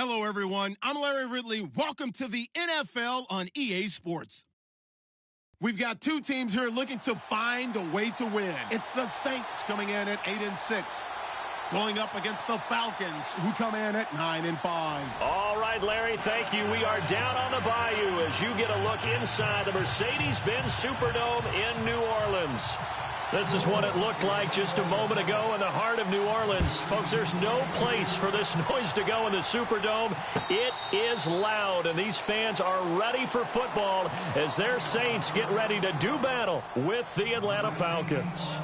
Hello, everyone. I'm Larry Ridley. Welcome to the NFL on EA Sports. We've got two teams here looking to find a way to win. It's the Saints coming in at 8-6, going up against the Falcons, who come in at 9-5. All right, Larry, thank you. We are down on the bayou as you get a look inside the Mercedes-Benz Superdome in New Orleans. This is what it looked like just a moment ago in the heart of New Orleans. Folks, there's no place for this noise to go in the Superdome. It is loud, and these fans are ready for football as their Saints get ready to do battle with the Atlanta Falcons.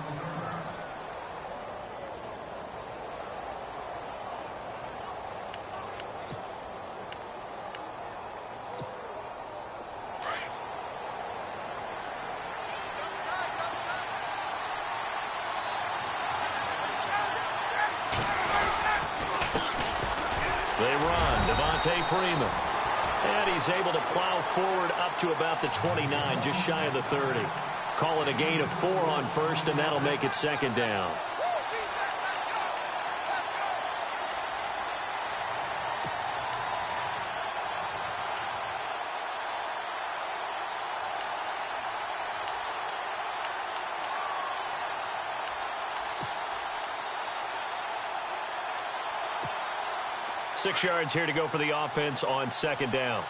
Freeman. And he's able to plow forward up to about the 29, just shy of the 30. Call it a gain of 4 on first, and that'll make it second down. Six yards here to go for the offense on second down.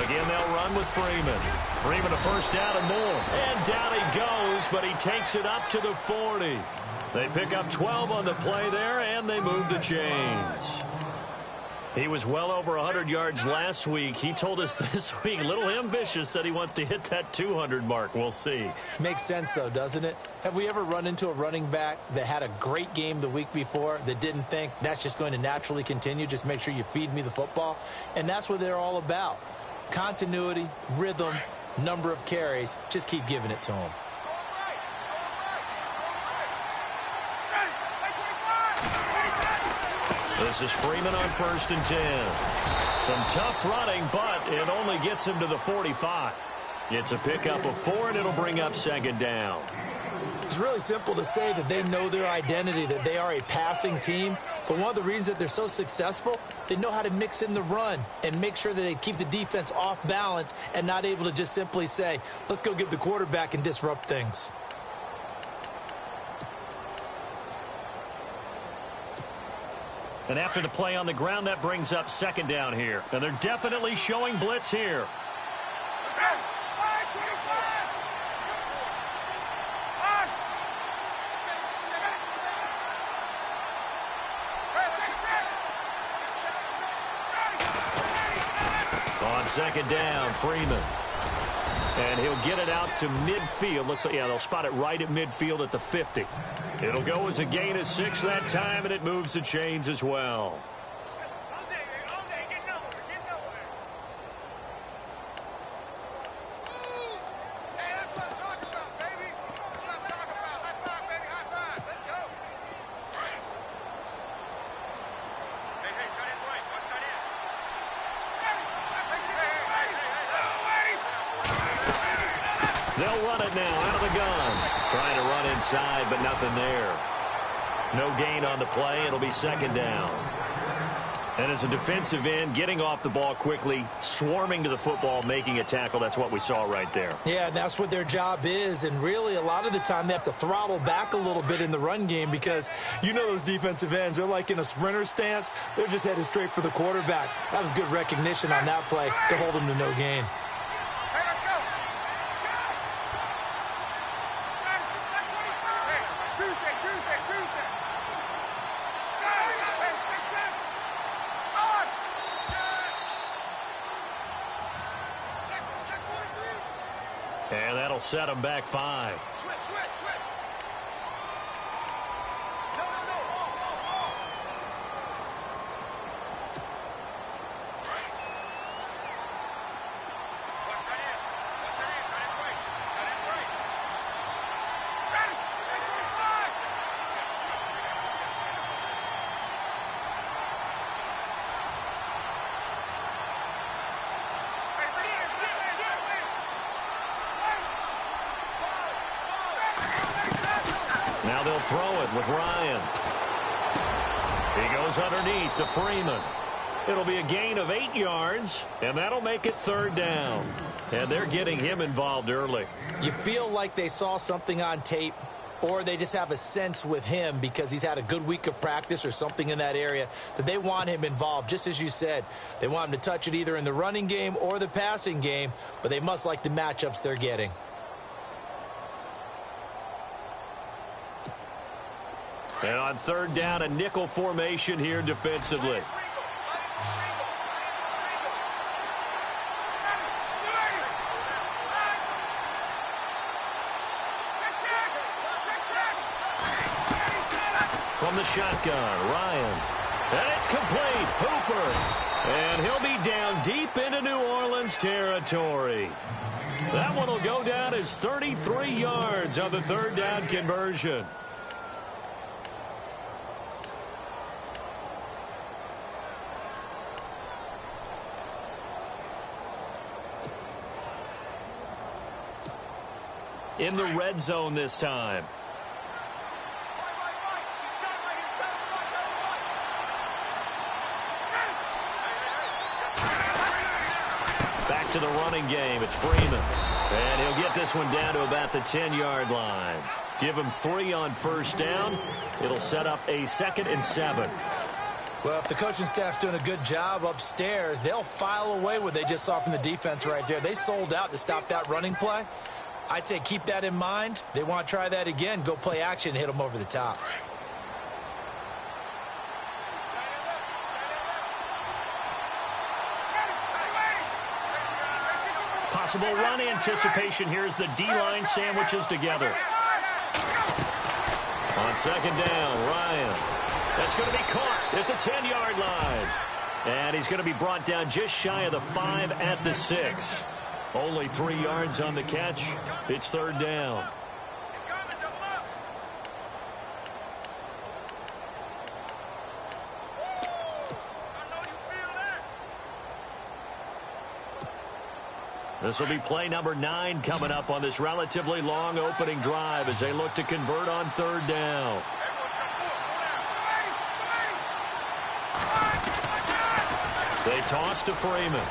Again, they'll run with Freeman. Freeman a first down and more. And down he goes, but he takes it up to the 40. They pick up 12 on the play there, and they move the chains. He was well over 100 yards last week. He told us this week, a little ambitious, said he wants to hit that 200 mark. We'll see. Makes sense, though, doesn't it? Have we ever run into a running back that had a great game the week before that didn't think that's just going to naturally continue? Just make sure you feed me the football. And that's what they're all about. Continuity, rhythm, number of carries. Just keep giving it to him. This is Freeman on 1st and 10. Some tough running, but it only gets him to the 45. It's a pickup of 4, and it'll bring up second down. It's really simple to say that they know their identity, that they are a passing team. But one of the reasons that they're so successful, they know how to mix in the run and make sure that they keep the defense off balance and not able to just simply say, let's go get the quarterback and disrupt things. And after the play on the ground, that brings up second down here. And they're definitely showing blitz here. On second down, Freeman. And he'll get it out to midfield. Looks like, yeah, they'll spot it right at midfield at the 50. It'll go as a gain of 6 that time, and it moves the chains as well. They'll run it now out of the gun. Trying to run inside, but nothing there. No gain on the play. It'll be second down. And as a defensive end, getting off the ball quickly, swarming to the football, making a tackle, that's what we saw right there. Yeah, that's what their job is. And really, a lot of the time, they have to throttle back a little bit in the run game because you know those defensive ends, they're like in a sprinter stance. They're just headed straight for the quarterback. That was good recognition on that play to hold them to no gain. And that'll set them back 5. Now they'll throw it with Ryan. He goes underneath to Freeman. It'll be a gain of 8 yards, and that'll make it 3rd down. And they're getting him involved early. You feel like they saw something on tape, or they just have a sense with him because he's had a good week of practice or something in that area that they want him involved. Just as you said, they want him to touch it either in the running game or the passing game, but they must like the matchups they're getting. And on 3rd down, a nickel formation here defensively. From the shotgun, Ryan. And it's complete. Hooper. And he'll be down deep into New Orleans territory. That one will go down as 33 yards on the 3rd down conversion. In the red zone this time. Back to the running game. It's Freeman. And he'll get this one down to about the 10-yard line. Give him 3 on 1st down. It'll set up a 2nd and 7. Well, if the coaching staff's doing a good job upstairs, they'll file away what they just saw from the defense right there. They sold out to stop that running play. I'd say keep that in mind. They want to try that again. Go play action and hit them over the top. Possible run anticipation here as the D-line sandwiches together. On 2nd down, Ryan. That's going to be caught at the 10-yard line. And he's going to be brought down just shy of the 5 at the 6. Only 3 yards on the catch. It's 3rd down. This will be play number 9 coming up on this relatively long opening drive as they look to convert on 3rd down. They toss to Freeman.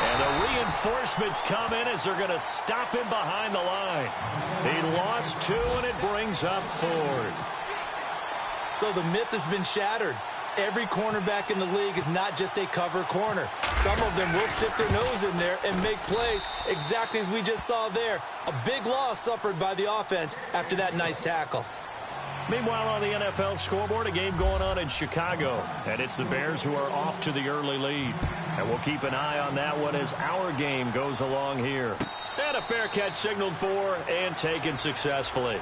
And the reinforcements come in as they're going to stop him behind the line. He lost 2, and it brings up 4th. So the myth has been shattered. Every cornerback in the league is not just a cover corner. Some of them will stick their nose in there and make plays exactly as we just saw there. A big loss suffered by the offense after that nice tackle. Meanwhile, on the NFL scoreboard, a game going on in Chicago. And it's the Bears who are off to the early lead. And we'll keep an eye on that one as our game goes along here. And a fair catch signaled for and taken successfully.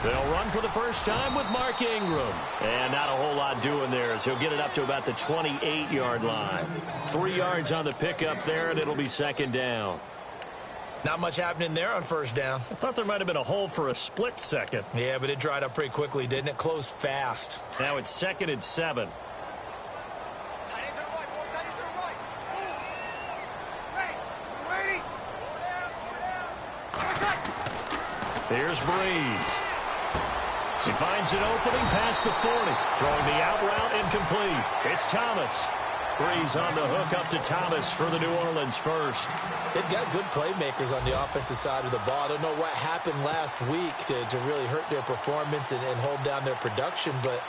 They'll run for the first time with Mark Ingram. And not a whole lot doing there as he'll get it up to about the 28-yard line. 3 yards on the pickup there, and it'll be 2nd down. Not much happening there on 1st down. I thought there might have been a hole for a split second. Yeah, but it dried up pretty quickly, didn't it? Closed fast. Now it's 2nd and 7. Here's Breeze. He finds an opening past the 40. Throwing the out route incomplete. It's Thomas. Breeze on the hook up to Thomas for the New Orleans first. They've got good playmakers on the offensive side of the ball. I don't know what happened last week to really hurt their performance and hold down their production, but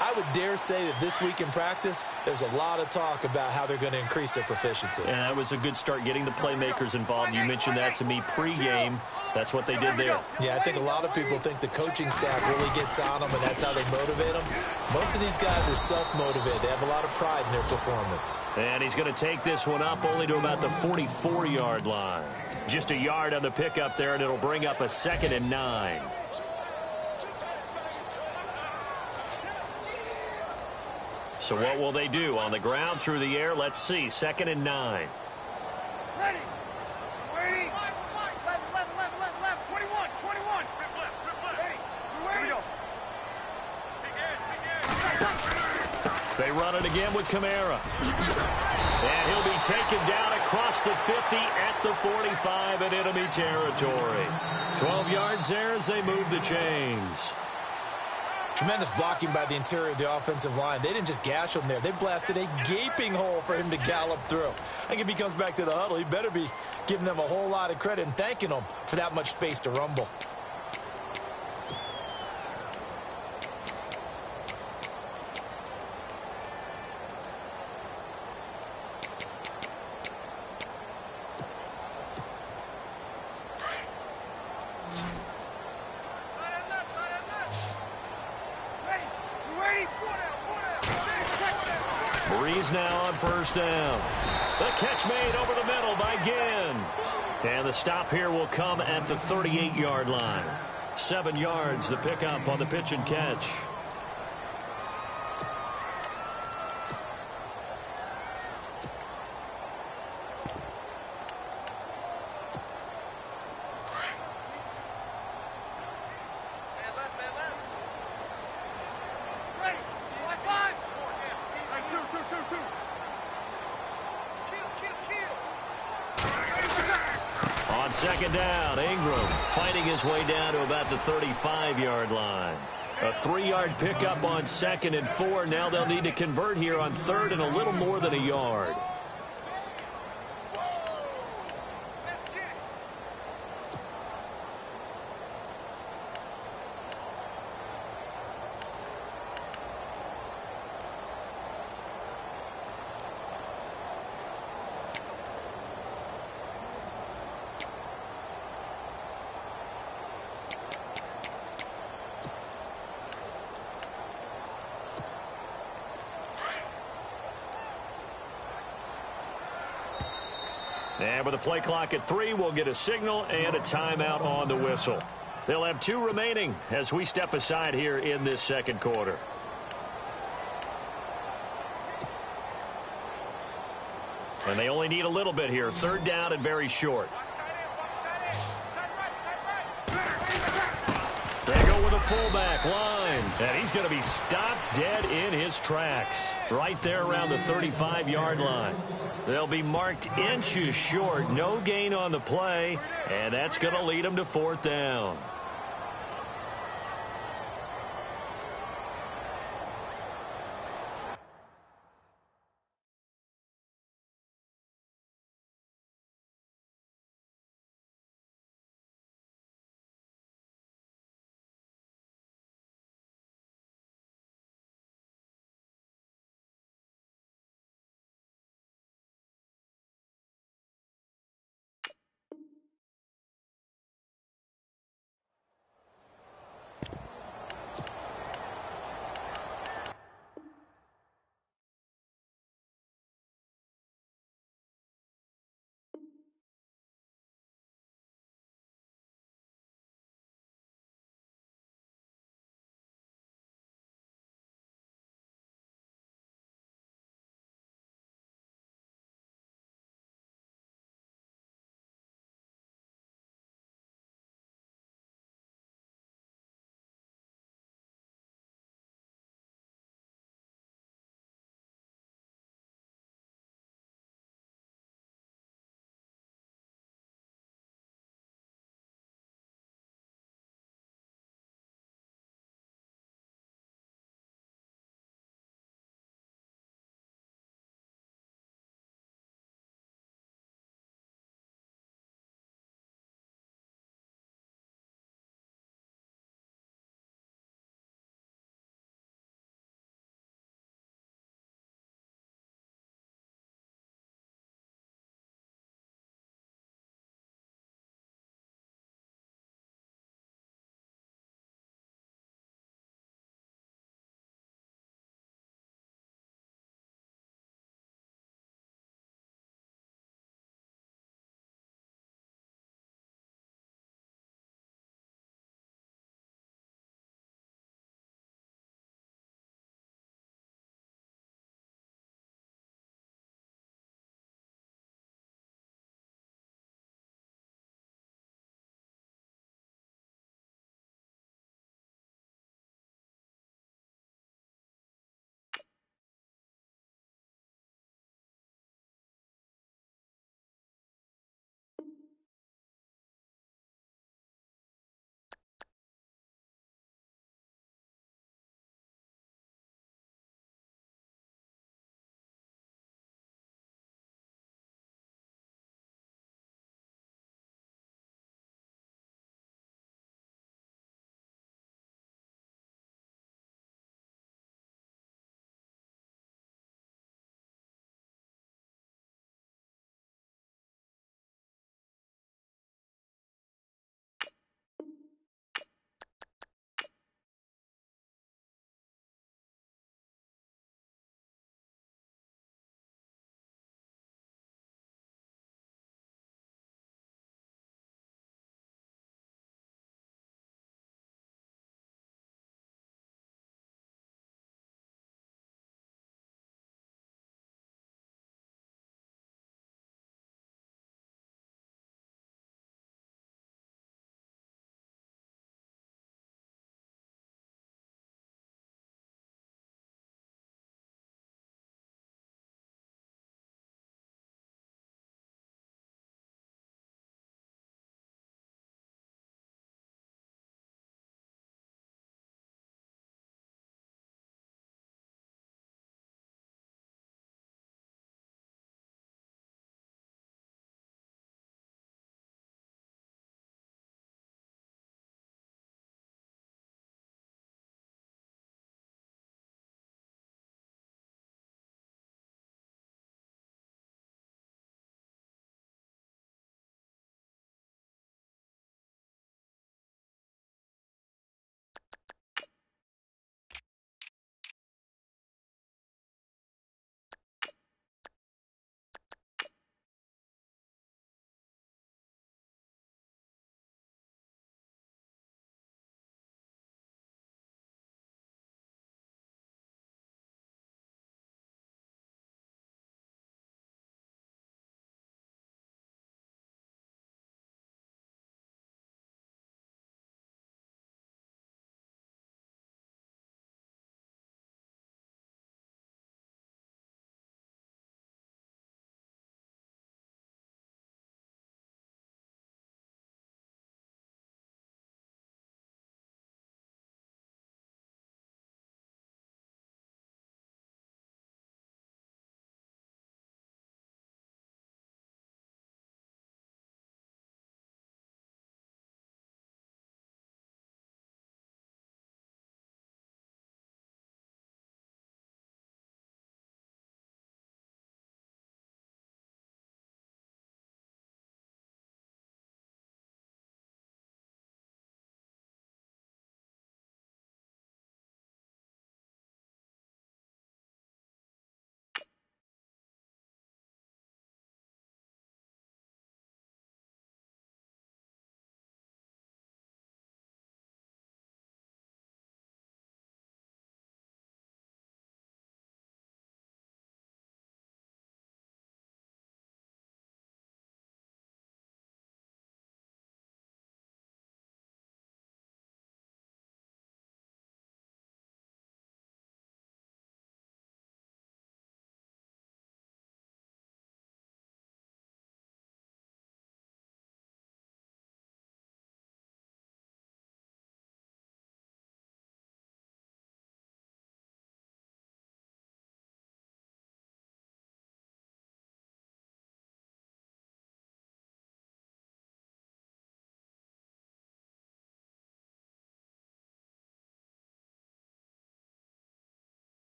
I would dare say that this week in practice, there's a lot of talk about how they're going to increase their proficiency. And that was a good start getting the playmakers involved. You mentioned that to me pregame. That's what they did there. Yeah, I think a lot of people think the coaching staff really gets on them, and that's how they motivate them. Most of these guys are self-motivated. They have a lot of pride in their performance. And he's going to take this one up only to about the 44-yard line. Just a yard on the pickup there, and it'll bring up a 2nd and 9. So what will they do? On the ground, through the air, let's see. 2nd and 9. Ready. Ready. Left. 21. Rip left. Ready. Here we go. They run it again with Kamara. And he'll be taken down across the 50 at the 45 in enemy territory. 12 yards there as they move the chains. Tremendous blocking by the interior of the offensive line. They didn't just gash him there. They blasted a gaping hole for him to gallop through. I think if he comes back to the huddle, he better be giving them a whole lot of credit and thanking them for that much space to rumble. Breeze now on 1st down. The catch made over the middle by Ginn. And the stop here will come at the 38-yard line. 7 yards, the pickup on the pitch and catch. On 2nd down, Ingram fighting his way down to about the 35-yard line. A 3-yard pickup on 2nd and 4. Now they'll need to convert here on 3rd and a little more than a yard. And with the play clock at 3, we'll get a signal and a timeout on the whistle. They'll have 2 remaining as we step aside here in this 2nd quarter. And they only need a little bit here. 3rd down and very short. They go with a fullback line. And he's going to be stopped dead in his tracks. Right there around the 35-yard line. They'll be marked inches short. No gain on the play. And that's going to lead them to 4th down.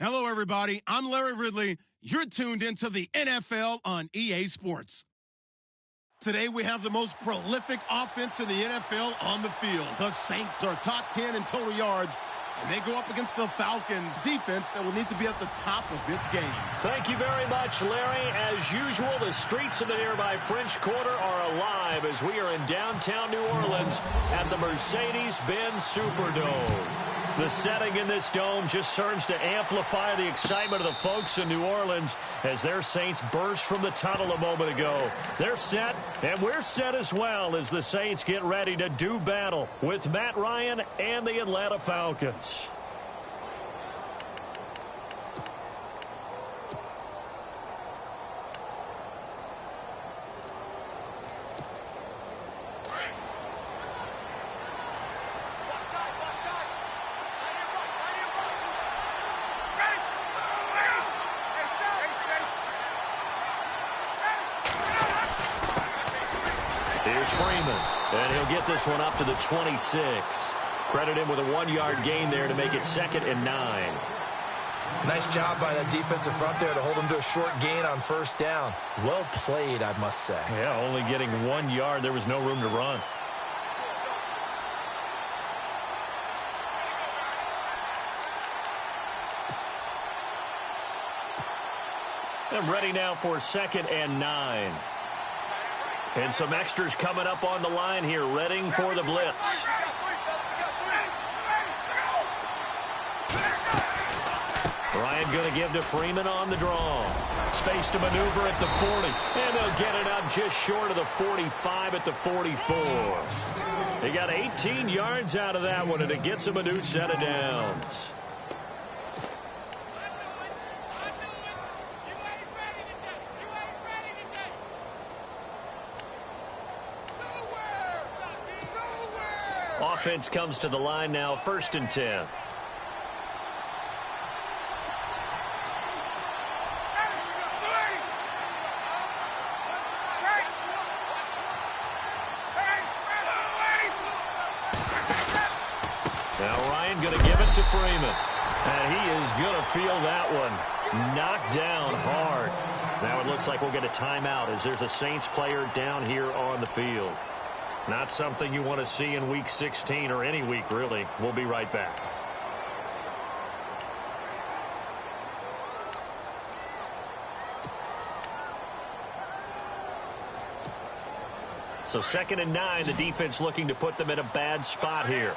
Hello, everybody. I'm Larry Ridley. You're tuned into the NFL on EA Sports. Today, we have the most prolific offense in the NFL on the field. The Saints are top 10 in total yards, and they go up against the Falcons defense that will need to be at the top of its game. Thank you very much, Larry. As usual, the streets of the nearby French Quarter are alive as we are in downtown New Orleans at the Mercedes-Benz Superdome. The setting in this dome just serves to amplify the excitement of the folks in New Orleans as their Saints burst from the tunnel a moment ago. They're set, and we're set as well as the Saints get ready to do battle with Matt Ryan and the Atlanta Falcons. Here's Freeman, and he'll get this one up to the 26. Credit him with a 1-yard gain there to make it 2nd and 9. Nice job by that defensive front there to hold him to a short gain on first down. Well played, I must say. Yeah, only getting 1 yard. There was no room to run. And ready now for 2nd and 9. And some extras coming up on the line here, readying for the blitz. Ryan going to give to Freeman on the draw. Space to maneuver at the 40. And they'll get it up just short of the 45 at the 44. They got 18 yards out of that one, and it gets them a new set of downs. Offense comes to the line now, 1st and 10. Now Ryan going to give it to Freeman. And he is going to feel that one knocked down hard. Now it looks like we'll get a timeout as there's a Saints player down here on the field. Not something you want to see in Week 16 or any week, really. We'll be right back. So 2nd and 9, the defense looking to put them in a bad spot here.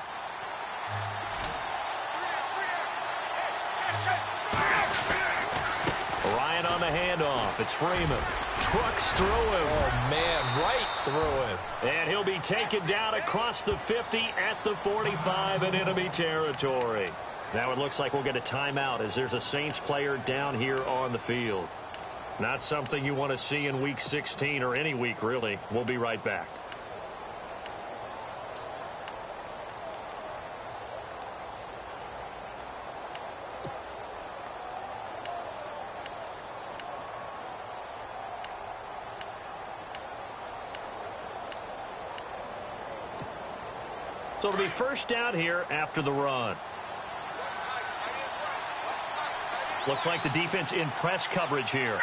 Ryan on the handoff. It's Freeman. Trucks through him. Oh, man, right through him. And he'll be taken down across the 50 at the 45 in enemy territory. Now it looks like we'll get a timeout as there's a Saints player down here on the field. Not something you want to see in Week 16 or any week, really. We'll be right back. So it'll be first down here after the run. Looks like the defense in press coverage here.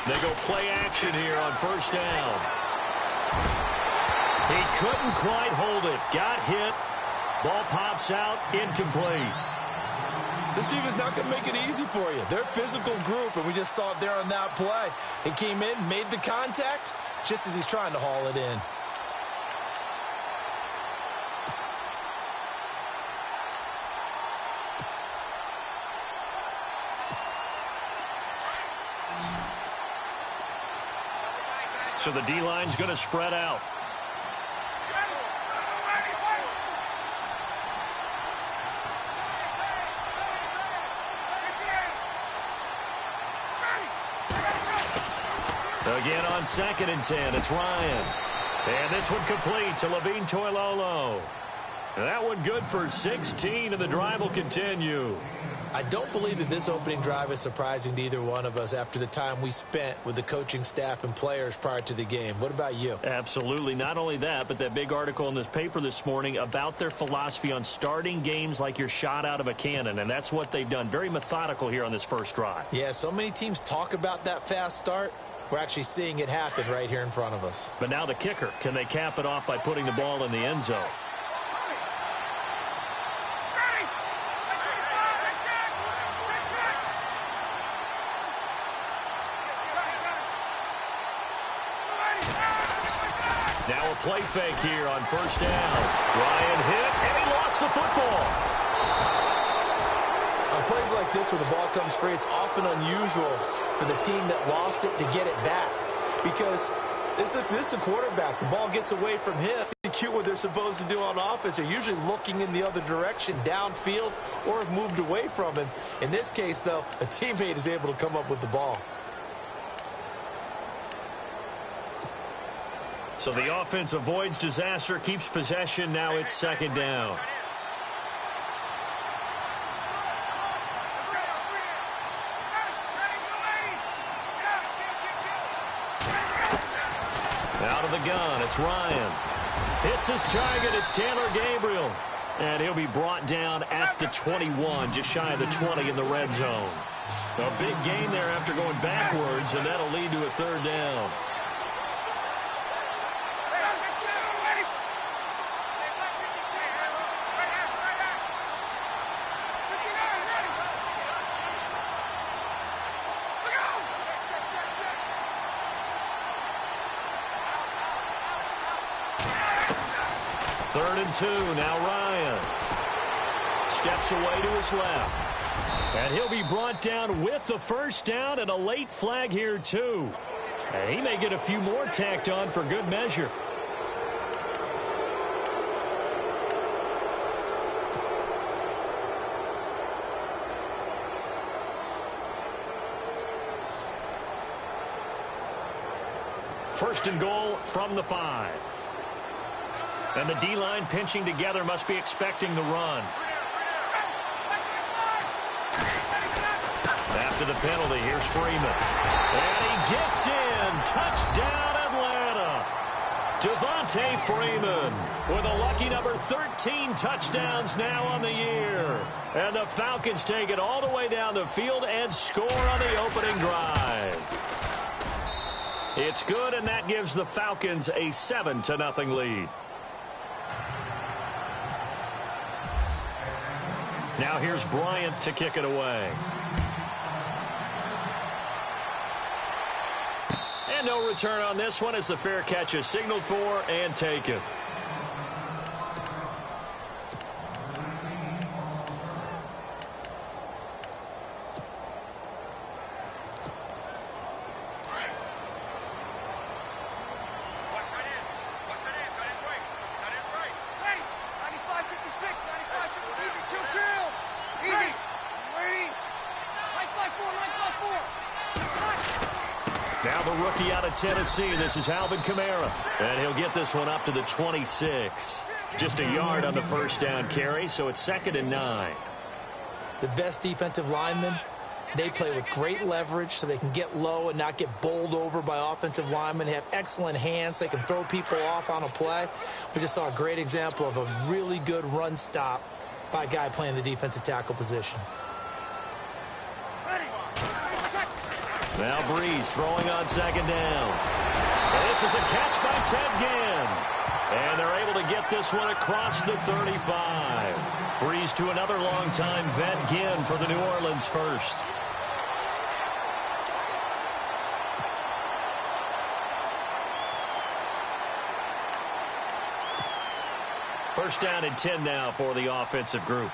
They go play action here on first down. He couldn't quite hold it. Got hit. Ball pops out. Incomplete. This defense is not going to make it easy for you. They're a physical group, and we just saw it there on that play. He came in, made the contact, just as he's trying to haul it in. So the D-line's going to spread out. Again on 2nd and 10, it's Ryan. And this one complete to Levine Toilolo. And that one good for 16, and the drive will continue. I don't believe that this opening drive is surprising to either one of us after the time we spent with the coaching staff and players prior to the game. What about you? Absolutely. Not only that, but that big article in this paper this morning about their philosophy on starting games like you're shot out of a cannon, and that's what they've done. Very methodical here on this first drive. Yeah, so many teams talk about that fast start. We're actually seeing it happen right here in front of us. But now the kicker. Can they cap it off by putting the ball in the end zone? Now a play fake here on first down. Ryan hit, and he lost the football. On plays like this where the ball comes free, it's often unusual for the team that lost it to get it back. Because this is the quarterback. The ball gets away from him. Execute what they're supposed to do on offense. They're usually looking in the other direction, downfield, or have moved away from him. In this case, though, a teammate is able to come up with the ball. So the offense avoids disaster, keeps possession. Now it's second down. Out of the gun, it's Ryan. Hits his target, it's Taylor Gabriel. And he'll be brought down at the 21, just shy of the 20 in the red zone. A big gain there after going backwards, and that'll lead to a third down. Third and 2, now Ryan steps away to his left. And he'll be brought down with the first down and a late flag here too. And he may get a few more tacked on for good measure. First and goal from the 5. And the D-line pinching together must be expecting the run. After the penalty, here's Freeman. And he gets in. Touchdown, Atlanta. Devontae Freeman with a lucky number 13 touchdowns now on the year. And the Falcons take it all the way down the field and score on the opening drive. It's good, and that gives the Falcons a 7-0 lead. Now here's Bryant to kick it away. And no return on this one as the fair catch is signaled for and taken. Now the rookie out of Tennessee, this is Alvin Kamara. And he'll get this one up to the 26. Just a yard on the first down carry, so it's 2nd and 9. The best defensive linemen, they play with great leverage so they can get low and not get bowled over by offensive linemen. They have excellent hands. They can throw people off on a play. We just saw a great example of a really good run stop by a guy playing the defensive tackle position. Now Breeze throwing on 2nd down. And this is a catch by Ted Ginn. And they're able to get this one across the 35. Breeze to another longtime vet, Ginn, for the New Orleans first. First down and 10 now for the offensive group.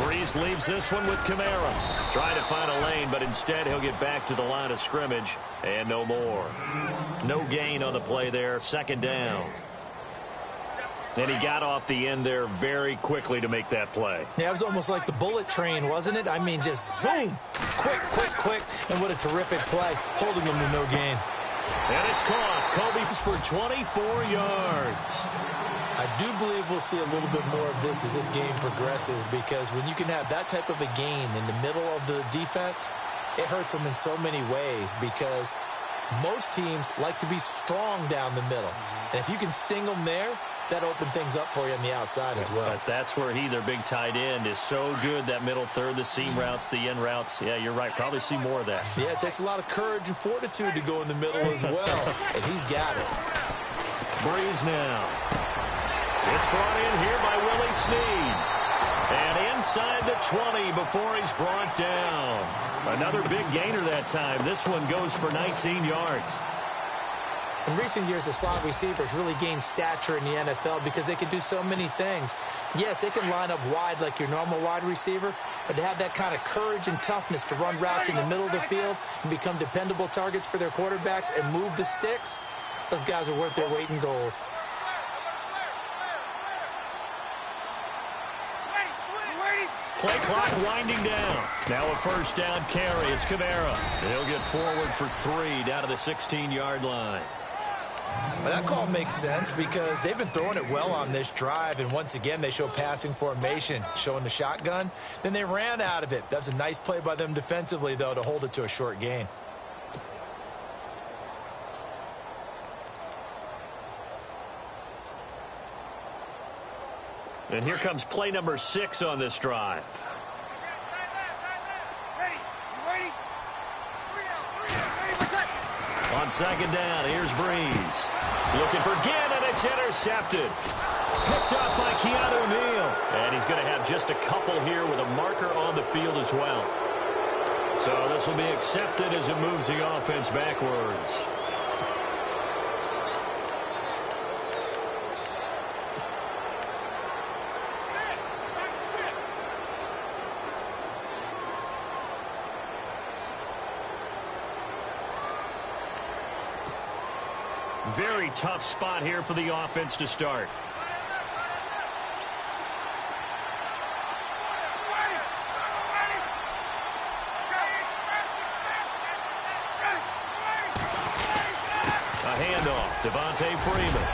Breeze leaves this one with Kamara. Trying to find a lane, but instead he'll get back to the line of scrimmage. And no more. No gain on the play there. 2nd down. And he got off the end there very quickly to make that play. Yeah, it was almost like the bullet train, wasn't it? I mean, just zoom. Quick. And what a terrific play. Holding them to no gain. And it's caught. Kobe's for 24 yards. I do believe we'll see a little bit more of this as this game progresses, because when you can have that type of a gain in the middle of the defense, it hurts them in so many ways, because most teams like to be strong down the middle. And if you can sting them there, that opens things up for you on the outside as well. But that's where their big tight end, is so good, that middle third, the seam routes, the in routes. Yeah, you're right. Probably see more of that. Yeah, it takes a lot of courage and fortitude to go in the middle as well. And he's got it. Breeze now. It's brought in here by Willie Snead. And inside the 20 before he's brought down. Another big gainer that time. This one goes for 19 yards. In recent years, the slot receivers really gained stature in the NFL because they can do so many things. Yes, they can line up wide like your normal wide receiver, but to have that kind of courage and toughness to run routes in the middle of the field and become dependable targets for their quarterbacks and move the sticks, those guys are worth their weight in gold. Play clock winding down. Now a first down carry. It's Kamara. He'll get forward for 3 down to the 16-yard line. Well, that call makes sense because they've been throwing it well on this drive, and once again they show passing formation, showing the shotgun. Then they ran out of it. That's a nice play by them defensively, though, to hold it to a short gain. And here comes play number 6 on this drive. On second down, here's Breeze. Looking for Ginn, and it's intercepted. Picked off by Keanu Neal. And he's going to have just a couple here with a marker on the field as well. So this will be accepted as it moves the offense backwards. Very tough spot here for the offense to start. A handoff, Devontae Freeman.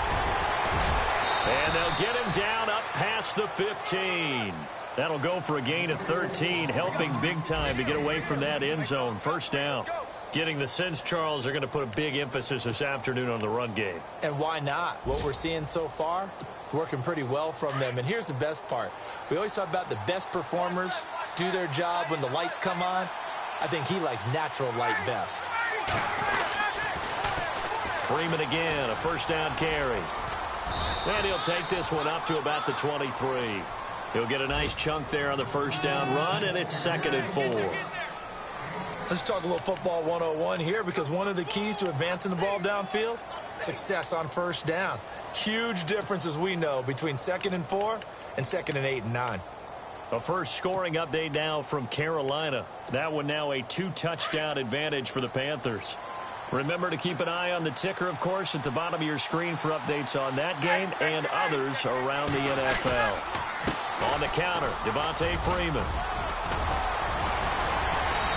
And they'll get him down up past the 15. That'll go for a gain of 13, helping big time to get away from that end zone. First down. Getting the sense, Charles, are going to put a big emphasis this afternoon on the run game. And why not? What we're seeing so far, it's working pretty well from them. And here's the best part. We always talk about the best performers do their job when the lights come on. I think he likes natural light best. Freeman again, a first down carry. And he'll take this one up to about the 23. He'll get a nice chunk there on the first down run, and it's 2nd and 4. Let's talk a little football 101 here, because one of the keys to advancing the ball downfield, success on first down. Huge difference, as we know, between 2nd and 4 and 2nd and 8 and 9. A first scoring update now from Carolina. That one now a 2-touchdown advantage for the Panthers. Remember to keep an eye on the ticker, of course, at the bottom of your screen for updates on that game and others around the NFL. On the counter, Devontae Freeman.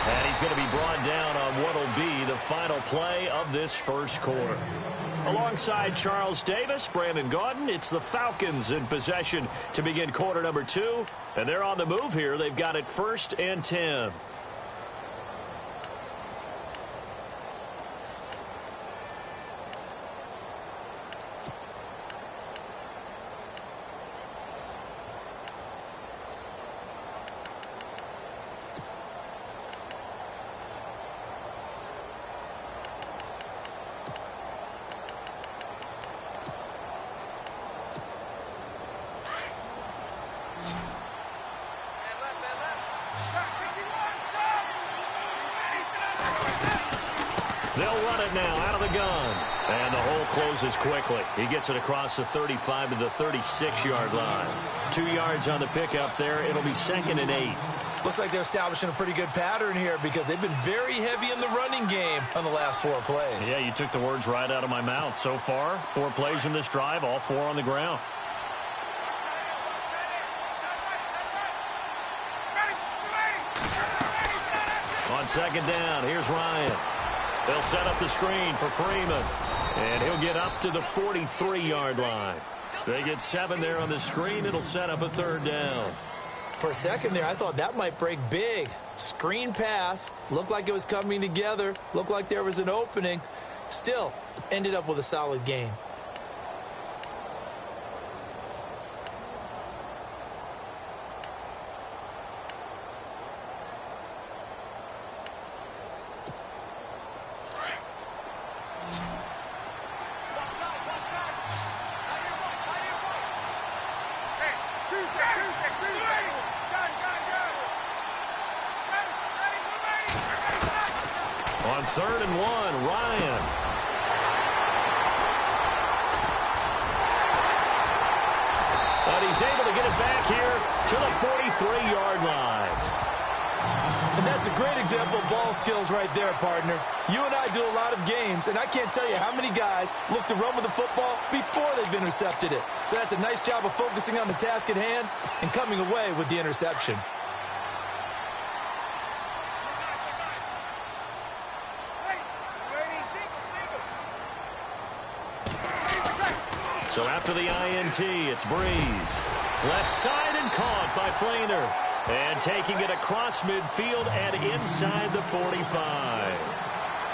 And he's going to be brought down on what will be the final play of this first quarter. Alongside Charles Davis, Brandon Gaudin, it's the Falcons in possession to begin quarter number 2. And they're on the move here. They've got it 1st and 10. They'll run it now out of the gun. And the hole closes quickly. He gets it across the 35 to the 36-yard line. 2 yards on the pickup there. It'll be 2nd and 8. Looks like they're establishing a pretty good pattern here, because they've been very heavy in the running game on the last 4 plays. Yeah, you took the words right out of my mouth. So far, 4 plays in this drive, all 4 on the ground. On second down, here's Ryan. They'll set up the screen for Freeman. And he'll get up to the 43-yard line. They get 7 there on the screen. It'll set up a 3rd down. For a second there, I thought that might break big. Screen pass. Looked like it was coming together. Looked like there was an opening. Still, ended up with a solid game. On 3rd and 1, Ryan. But he's able to get it back here to the 43-yard line. And that's a great example of ball skills right there, partner. You and I do a lot of games, and I can't tell you how many guys look to run with the football before they've intercepted it. So that's a nice job of focusing on the task at hand and coming away with the interception. So after the INT, it's Breeze. Left side and caught by Flainer. And taking it across midfield and inside the 45.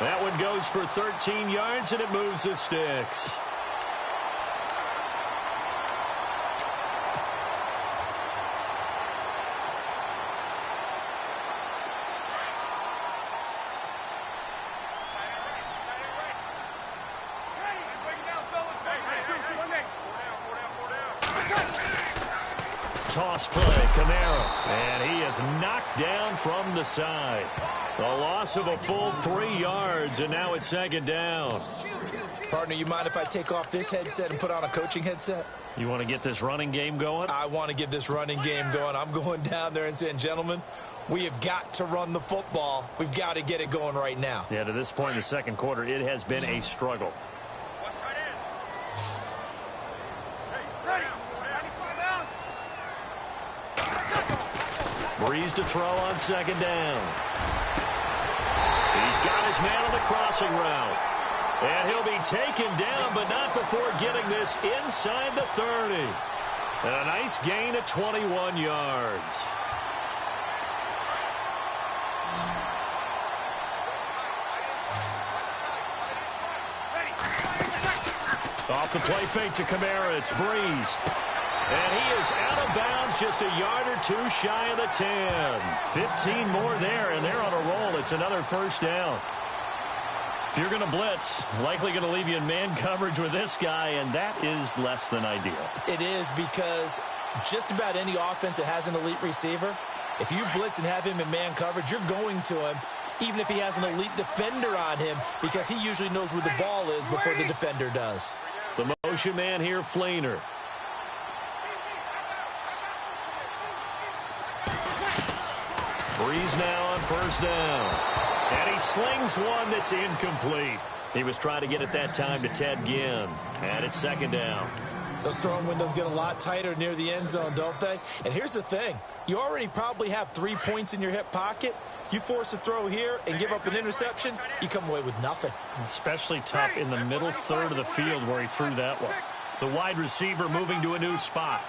That one goes for 13 yards, and it moves the sticks. Toss play, Kamara, and he is knocked down from the side. A loss of a full 3 yards, and now it's 2nd down. Partner, you mind if I take off this headset and put on a coaching headset? You want to get this running game going? I want to get this running game going. I'm going down there and saying, gentlemen, we have got to run the football. We've got to get it going right now. Yeah, to this point in the 2nd quarter, it has been a struggle. Breeze to throw on 2nd down. He's got his man on the crossing route. And he'll be taken down, but not before getting this inside the 30. And a nice gain of 21 yards. Off the play fake to Kamara, it's Breeze. And he is out of bounds, just a yard or 2 shy of the 10. 15 more there, and they're on a roll. It's another 1st down. If you're going to blitz, likely going to leave you in man coverage with this guy, and that is less than ideal. It is, because just about any offense that has an elite receiver, if you blitz and have him in man coverage, you're going to him, even if he has an elite defender on him, because he usually knows where the ball is before the defender does. The motion man here, Flainer. Breeze now on 1st down. And he slings one that's incomplete. He was trying to get it that time to Ted Ginn. And it's 2nd down. Those throwing windows get a lot tighter near the end zone, don't they? And here's the thing. You already probably have 3 points in your hip pocket. You force a throw here and give up an interception, you come away with nothing. Especially tough in the middle 3rd of the field where he threw that one. The wide receiver moving to a new spot.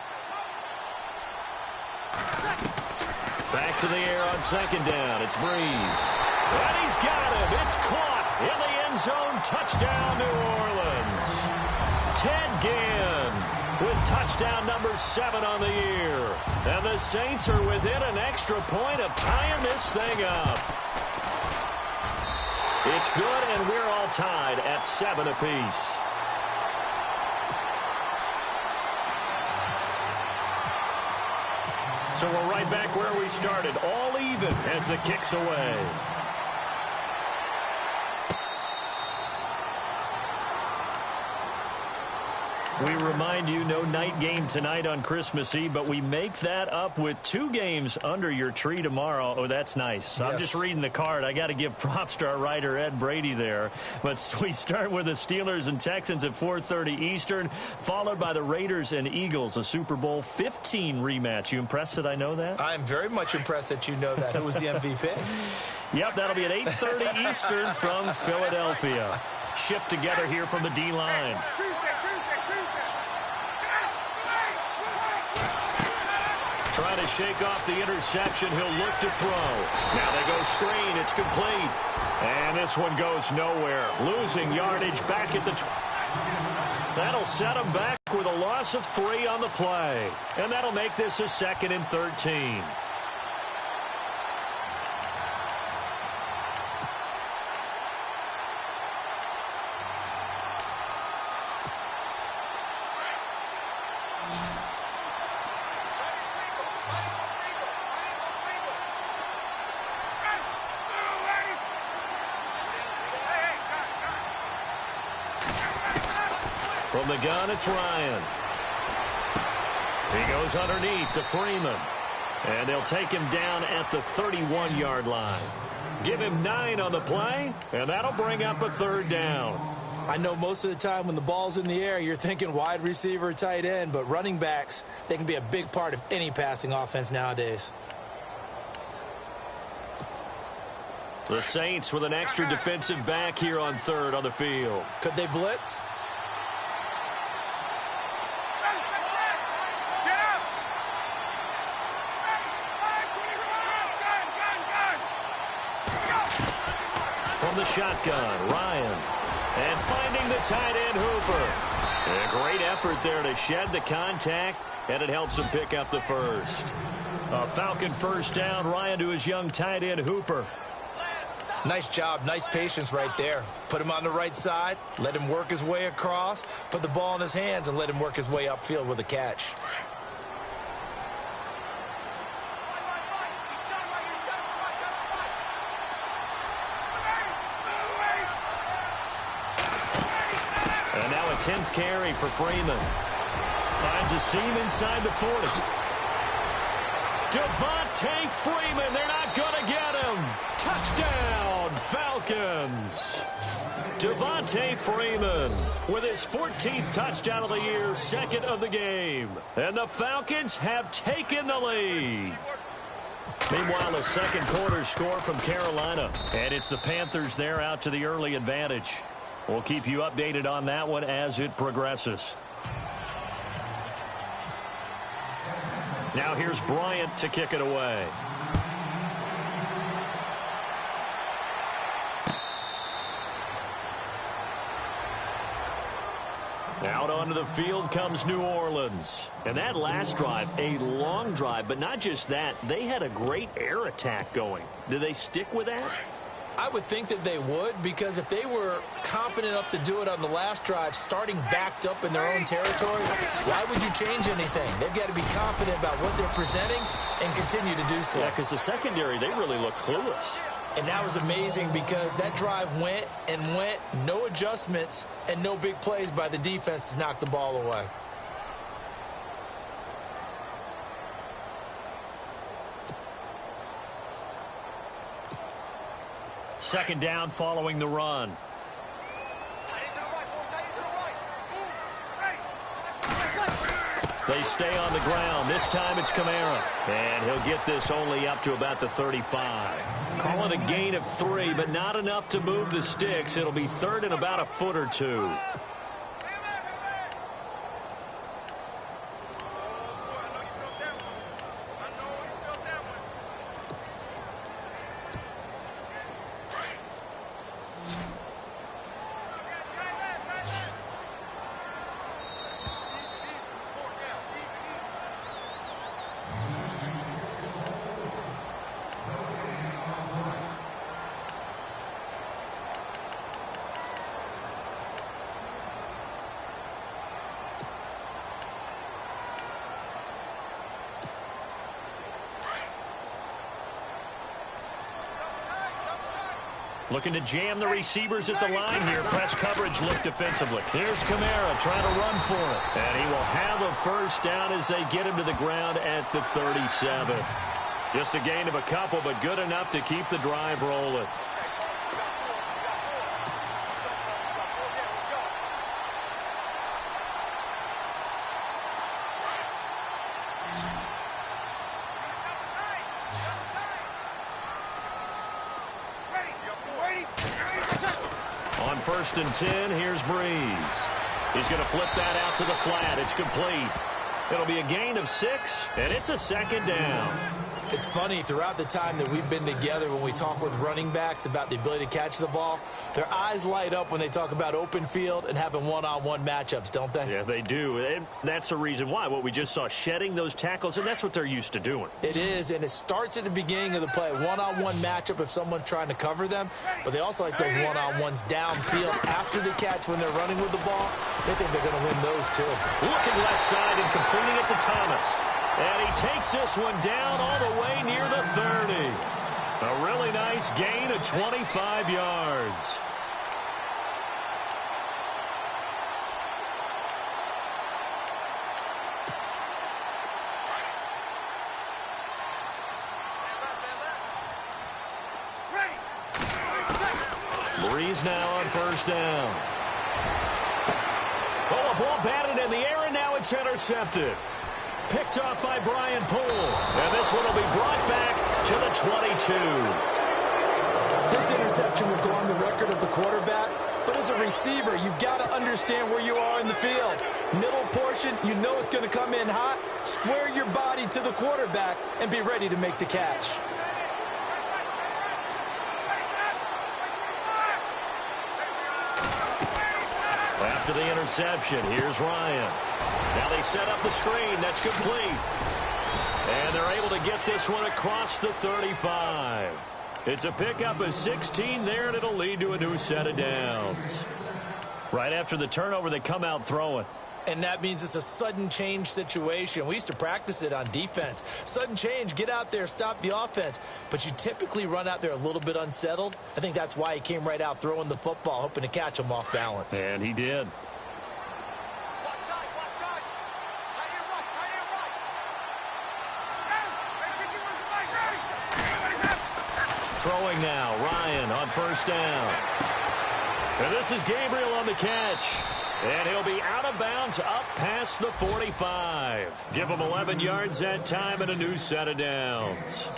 Back to the air on 2nd down. It's Breeze. And he's got him. It's caught in the end zone. Touchdown, New Orleans. Ted Ginn with touchdown number 7 on the year. And the Saints are within an extra point of tying this thing up. It's good, and we're all tied at 7 apiece. So we're right back where we started, all even as the kick's away. We remind you, no night game tonight on Christmas Eve, but we make that up with 2 games under your tree tomorrow. Oh, that's nice. Yes. I'm just reading the card. I got to give props to our writer, Ed Brady, there. But we start with the Steelers and Texans at 4:30 Eastern, followed by the Raiders and Eagles, a Super Bowl 15 rematch. You impressed that I know that? I'm very much impressed that you know that. Who was the MVP? Yep, that'll be at 8:30 Eastern from Philadelphia. Shift together here from the D-line. Trying to shake off the interception. He'll look to throw. Now they go screen. It's complete. And this one goes nowhere. Losing yardage back at the... That'll set him back with a loss of 3 on the play. And that'll make this a 2nd and 13. From the gun, it's Ryan. He goes underneath to Freeman. And they'll take him down at the 31-yard line. Give him 9 on the play, and that'll bring up a 3rd down. I know most of the time when the ball's in the air, you're thinking wide receiver, tight end, but running backs, they can be a big part of any passing offense nowadays. The Saints with an extra defensive back here on 3rd on the field. Could they blitz? From the shotgun, Ryan. And finding the tight end, Hooper. And a great effort there to shed the contact, and it helps him pick up the 1st. A Falcon 1st down, Ryan to his young tight end, Hooper. Nice job, nice patience right there. Put him on the right side, let him work his way across, put the ball in his hands, and let him work his way upfield with a catch. And now a 10th carry for Freeman. Finds a seam inside the 40. Devontae Freeman, they're not going to get him. Touchdown, Falcons. Devontae Freeman with his 14th touchdown of the year, 2nd of the game. And the Falcons have taken the lead. Meanwhile, a 2nd quarter score from Carolina. And it's the Panthers there out to the early advantage. We'll keep you updated on that one as it progresses. Now here's Bryant to kick it away. Out onto the field comes New Orleans. And that last drive, a long drive, but not just that, they had a great air attack going. Do they stick with that? I would think that they would, because if they were competent enough to do it on the last drive, starting backed up in their own territory, why would you change anything? They've got to be confident about what they're presenting and continue to do so. Yeah, because the secondary, they really look clueless. And that was amazing because that drive went and went, no adjustments and no big plays by the defense to knock the ball away. Second down following the run. They stay on the ground. This time it's Kamara. And he'll get this only up to about the 35. Call it a gain of 3, but not enough to move the sticks. It'll be 3rd and about a foot or 2. Looking to jam the receivers at the line here. Press coverage look defensively. Here's Kamara trying to run for it. And he will have a 1st down as they get him to the ground at the 37. Just a gain of a couple, but good enough to keep the drive rolling. first and 10. Here's Breeze. He's going to flip that out to the flat. It's complete. It'll be a gain of 6, and it's a second down. It's funny, throughout the time that we've been together, when we talk with running backs about the ability to catch the ball, their eyes light up when they talk about open field and having one-on-one matchups, don't they? Yeah, they do. And that's the reason why. What we just saw, shedding those tackles, and that's what they're used to doing. It is, and it starts at the beginning of the play. One-on-one matchup if someone's trying to cover them, but they also like those one-on-ones downfield after the catch when they're running with the ball. They think they're going to win those, too. Looking left side and completing it to Thomas. And he takes this one down all the way near the 30. A really nice gain of 25 yards. Breeze now on first down. Oh, a ball batted in the air, and now it's intercepted. Picked off by Brian Poole. And this one will be brought back to the 22. This interception will go on the record of the quarterback, but as a receiver, you've got to understand where you are in the field. Middle portion, you know it's going to come in hot. Square your body to the quarterback and be ready to make the catch. After the interception, here's Ryan. Now they set up the screen. That's complete. And they're able to get this one across the 35. It's a pickup of 16 there, and it'll lead to a new set of downs. Right after the turnover, they come out throwing. And that means it's a sudden change situation. We used to practice it on defense. Sudden change, get out there, stop the offense. But you typically run out there a little bit unsettled. I think that's why he came right out throwing the football, hoping to catch him off balance. And he did. Throwing now, Ryan on first down. And this is Gabriel on the catch. And he'll be out of bounds up past the 45. Give him 11 yards that time and a new set of downs.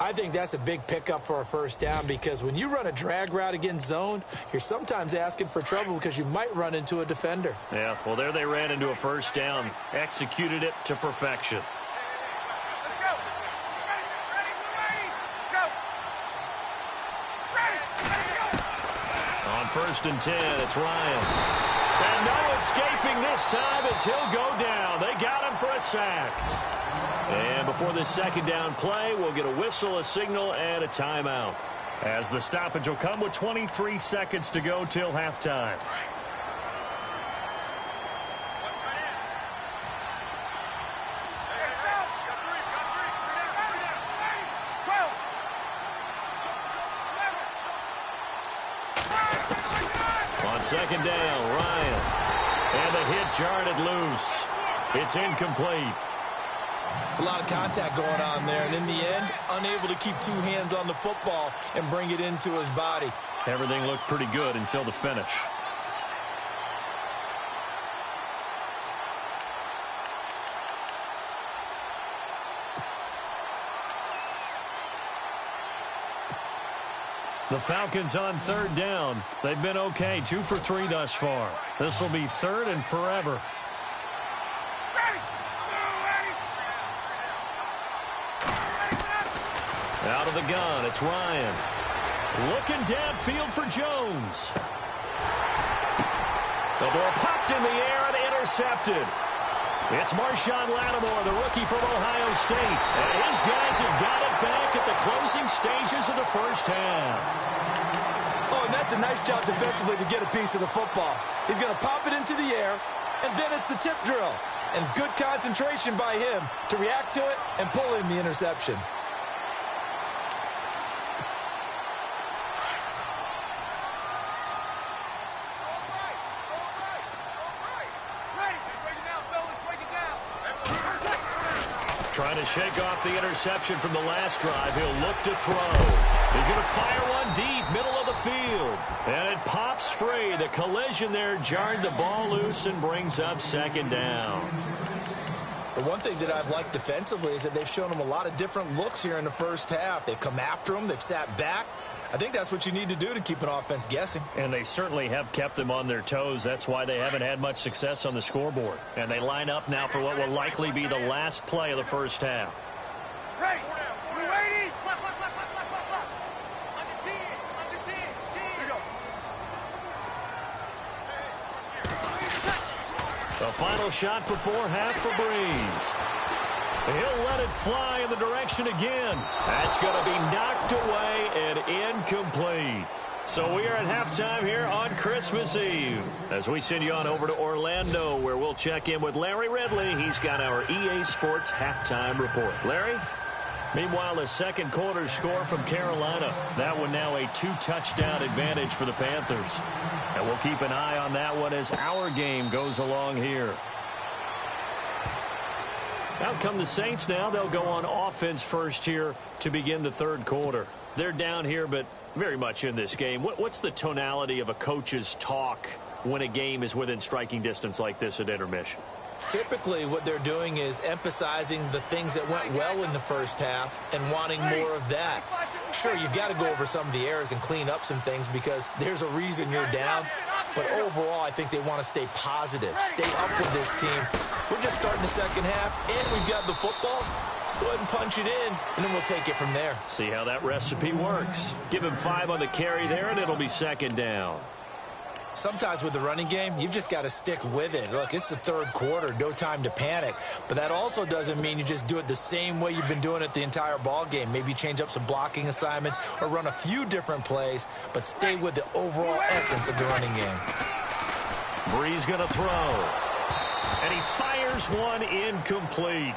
I think that's a big pickup for a first down because when you run a drag route against zone, you're sometimes asking for trouble because you might run into a defender. Yeah, well, there they ran into a first down. Executed it to perfection. On first and 10, it's Ryan. And no escaping this time as he'll go down. They got him for a sack. And before this second down play, we'll get a whistle, a signal, and a timeout. As the stoppage will come with 23 seconds to go till halftime. On second down, Ryan. And the hit jarred it loose. It's incomplete. It's a lot of contact going on there, and in the end, unable to keep two hands on the football and bring it into his body. Everything looked pretty good until the finish. The Falcons on third down. They've been okay, 2 for 3 thus far. This will be third and forever. Out of the gun, it's Ryan. Looking downfield for Jones. The ball popped in the air and intercepted. It's Marshawn Lattimore, the rookie from Ohio State. And his guys have got it back at the closing stages of the first half. Oh, and that's a nice job defensively to get a piece of the football. He's going to pop it into the air, and then it's the tip drill. And good concentration by him to react to it and pull in the interception. Trying to shake off the interception from the last drive. He'll look to throw. He's going to fire one deep, middle of the field. And it pops free. The collision there jarred the ball loose and brings up second down. The one thing that I've liked defensively is that they've shown them a lot of different looks here in the first half. They've come after them. They've sat back. I think that's what you need to do to keep an offense guessing. And they certainly have kept them on their toes. That's why they haven't had much success on the scoreboard. And they line up now for what will likely be the last play of the first half. Ready. We're waiting. Under 10. Under 10. 10. Here we go. The final shot before half for Breeze. He'll let it fly in the direction again. That's going to be knocked away and incomplete. So we are at halftime here on Christmas Eve as we send you on over to Orlando, where we'll check in with Larry Ridley. He's got our EA Sports halftime report. Larry? Meanwhile, the second quarter score from Carolina. That one now a 2-touchdown advantage for the Panthers. And we'll keep an eye on that one as our game goes along here. Out come the Saints now. They'll go on offense first here to begin the third quarter. They're down here, but very much in this game. What's the tonality of a coach's talk when a game is within striking distance like this at intermission? Typically, what they're doing is emphasizing the things that went well in the first half and wanting more of that. Sure, you've got to go over some of the errors and clean up some things because there's a reason you're down. But overall, I think they want to stay positive, stay up with this team. We're just starting the second half, and we've got the football. Let's go ahead and punch it in, and then we'll take it from there. See how that recipe works. Give him 5 on the carry there, and it'll be second down. Sometimes with the running game, you've just got to stick with it. Look, it's the third quarter, no time to panic. But that also doesn't mean you just do it the same way you've been doing it the entire ball game. Maybe change up some blocking assignments or run a few different plays, but stay with the overall essence of the running game. Breeze going to throw. And he fires one incomplete.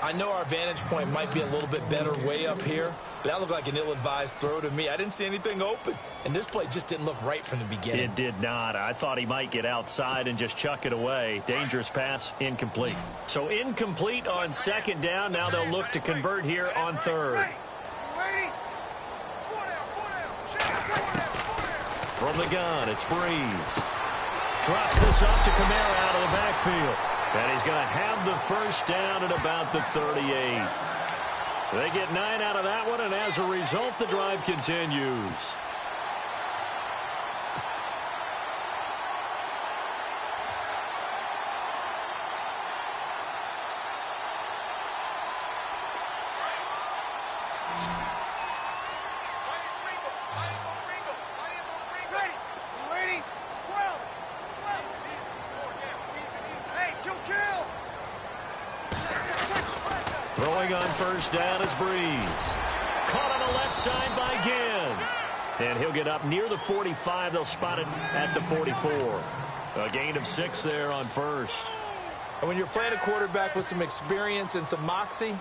I know our vantage point might be a little bit better way up here, but that looked like an ill-advised throw to me. I didn't see anything open, and this play just didn't look right from the beginning. It did not. I thought he might get outside and just chuck it away. Dangerous pass, incomplete. So incomplete on second down. Now they'll look to convert here on third. From the gun, it's Breeze. Drops this up to Kamara out of the backfield. And he's going to have the first down at about the 38. They get 9 out of that one, and as a result, the drive continues. Throwing on first down is Breeze. Caught on the left side by Ginn. And he'll get up near the 45. They'll spot it at the 44. A gain of 6 there on first. And when you're playing a quarterback with some experience and some moxie,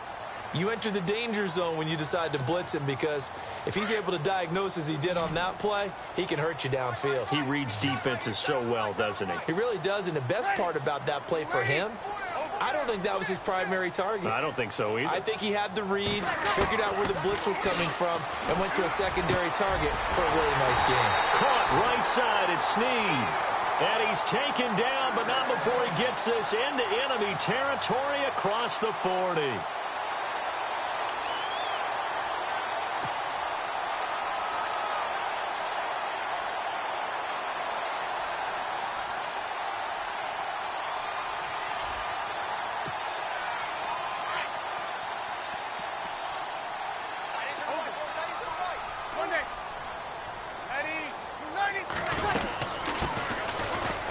you enter the danger zone when you decide to blitz him, because if he's able to diagnose as he did on that play, he can hurt you downfield. He reads defenses so well, doesn't he? He really does, and the best part about that play for him, I don't think that was his primary target. I don't think so either. I think he had the read, figured out where the blitz was coming from, and went to a secondary target for a really nice game. Caught right side, it's Snead. And he's taken down, but not before he gets this into enemy territory across the 40.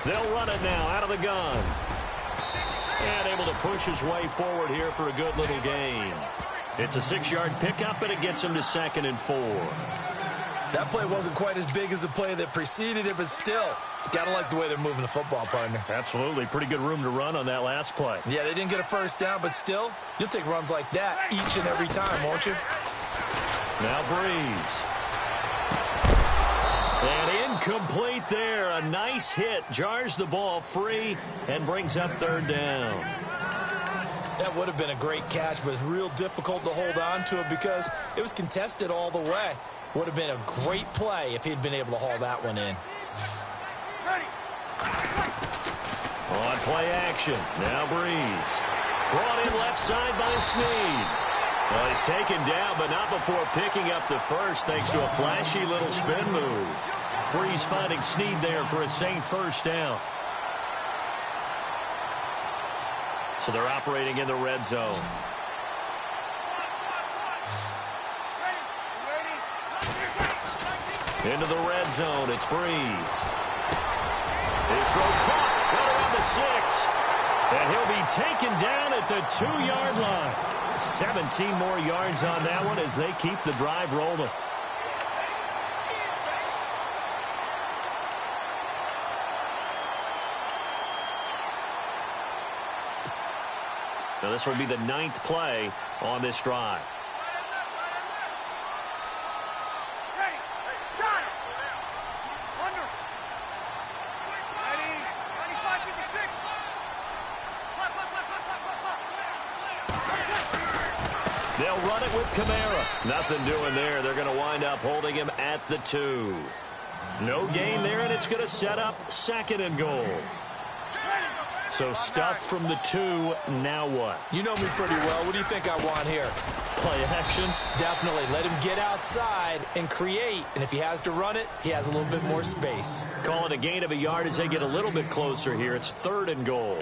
They'll run it now out of the gun. And able to push his way forward here for a good little gain. It's a 6-yard pickup, and it gets him to 2nd and 4. That play wasn't quite as big as the play that preceded it, but still, got to like the way they're moving the football, partner. Absolutely. Pretty good room to run on that last play. Yeah, they didn't get a first down, but still, you'll take runs like that each and every time, won't you? Now Breeze. And incomplete there. A nice hit. Jars the ball free and brings up 3rd down. That would have been a great catch, but it's real difficult to hold on to it because it was contested all the way. Would have been a great play if he'd been able to haul that one in. On play action. Now Breeze. Brought in left side by Snead. Well, he's taken down, but not before picking up the first, thanks to a flashy little spin move. Breeze finding Snead there for a Saint first down. So they're operating in the red zone. Into the red zone, it's Breeze. His throw caught right around the 6. And he'll be taken down at the 2-yard line. 17 more yards on that one as they keep the drive rolling. Now this would be the 9th play on this drive. They'll run it with Kamara. Nothing doing there. They're going to wind up holding him at the 2. No gain there, and it's going to set up 2nd and goal. So stuff from the 2. Now what? You know me pretty well. What do you think I want here? Play action? Definitely. Let him get outside and create. And if he has to run it, he has a little bit more space. Call it a gain of a yard as they get a little bit closer here. It's 3rd and goal.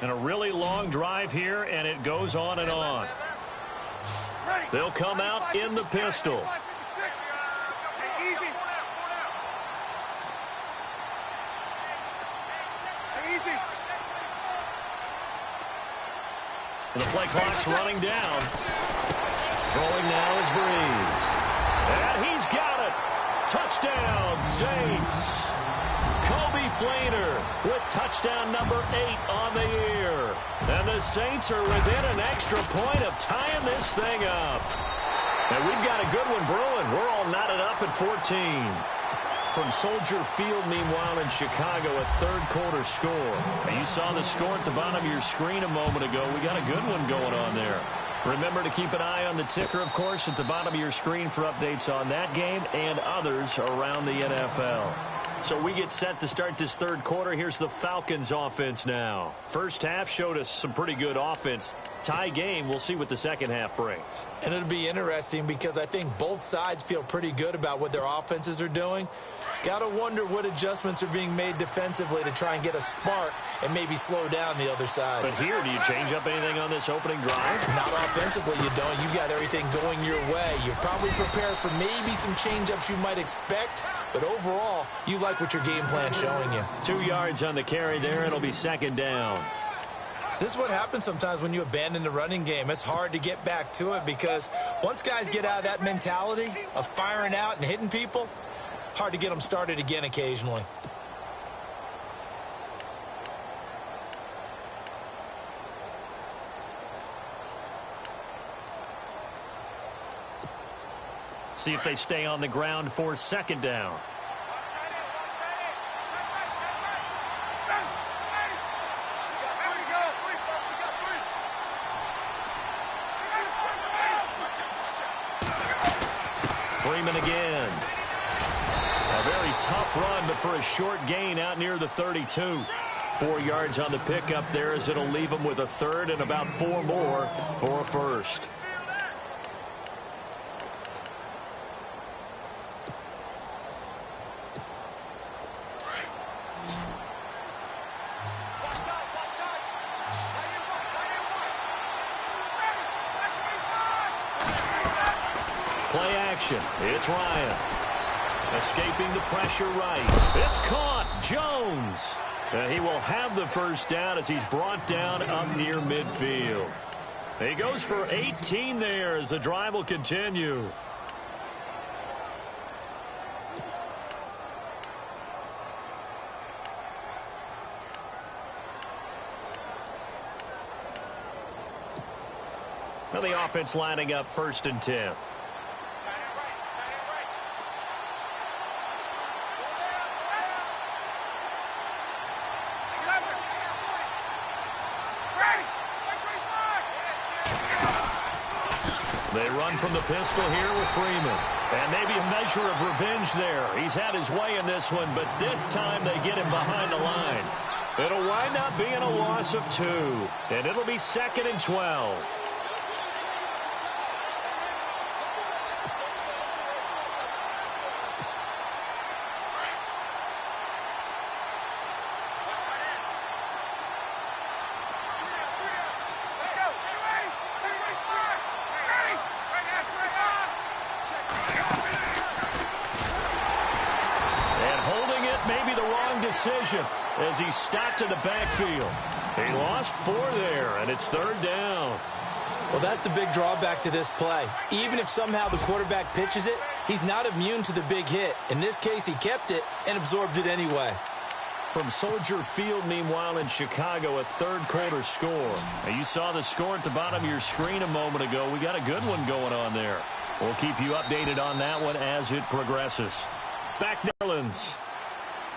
And a really long drive here, and it goes on and on. They'll come out in the pistol. And the play clock's running down. Throwing now is Breeze. And he's got it. Touchdown, Saints. Kobe Flainer with touchdown number 8 on the year. And the Saints are within an extra point of tying this thing up. And we've got a good one brewing. We're all knotted up at 14. From Soldier Field, meanwhile, in Chicago, a third-quarter score. And you saw the score at the bottom of your screen a moment ago. We got a good one going on there. Remember to keep an eye on the ticker, of course, at the bottom of your screen for updates on that game and others around the NFL. So we get set to start this third quarter. Here's the Falcons offense now. First half showed us some pretty good offense. Tie game. We'll see what the second half brings. And it'll be interesting because I think both sides feel pretty good about what their offenses are doing. Got to wonder what adjustments are being made defensively to try and get a spark and maybe slow down the other side. But here, do you change up anything on this opening drive? Not offensively, you don't. You got everything going your way. You've probably prepared for maybe some change-ups you might expect, but overall, you like what your game plan's showing you. 2 yards on the carry there. It'll be second down. This is what happens sometimes when you abandon the running game. It's hard to get back to it because once guys get out of that mentality of firing out and hitting people, hard to get them started again occasionally. See if they stay on the ground for second down. Freeman again. A very tough run, but for a short gain out near the 32. 4 yards on the pickup there as it'll leave them with a third and about 4 more for a first. Play action. It's Ryan. Escaping the pressure right. It's caught. Jones. And he will have the first down as he's brought down up near midfield. He goes for 18 there as the drive will continue. Now the offense lining up 1st and 10. They run from the pistol here with Freeman. And maybe a measure of revenge there. He's had his way in this one, but this time they get him behind the line. It'll wind up being a loss of 2, and it'll be 2nd and 12. Decision as he stopped in the backfield. He lost 4 there, and it's 3rd down. Well, that's the big drawback to this play. Even if somehow the quarterback pitches it, he's not immune to the big hit. In this case, he kept it and absorbed it anyway. From Soldier Field, meanwhile, in Chicago, a third-quarter score. Now, you saw the score at the bottom of your screen a moment ago. We got a good one going on there. We'll keep you updated on that one as it progresses. Back to New Orleans.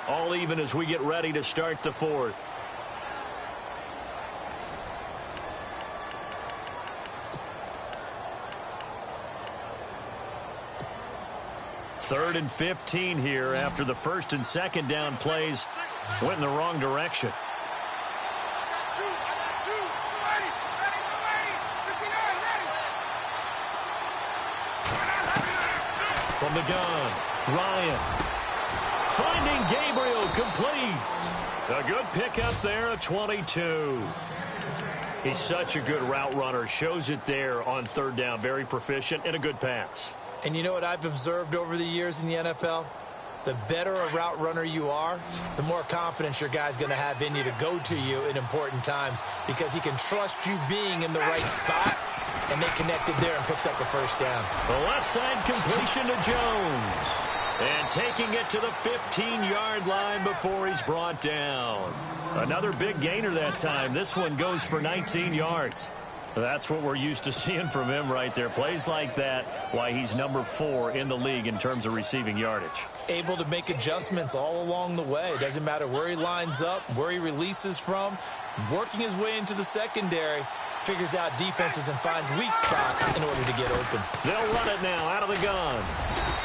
All even as we get ready to start the 4th. Third and 15 here after the 1st and 2nd down plays went in the wrong direction. From the gun, Ryan. Finding Gabriel complete. A good pickup there at 22. He's such a good route runner. Shows it there on 3rd down. Very proficient and a good pass. And you know what I've observed over the years in the NFL? The better a route runner you are, the more confidence your guy's going to have in you to go to you in important times because he can trust you being in the right spot, and they connected there and picked up a 1st down. The left side completion to Jones. And taking it to the 15-yard line before he's brought down. Another big gainer that time. This one goes for 19 yards. That's what we're used to seeing from him right there. Plays like that, why he's number 4 in the league in terms of receiving yardage. Able to make adjustments all along the way. Doesn't matter where he lines up, where he releases from. Working his way into the secondary. Figures out defenses and finds weak spots in order to get open. They'll run it now out of the gun.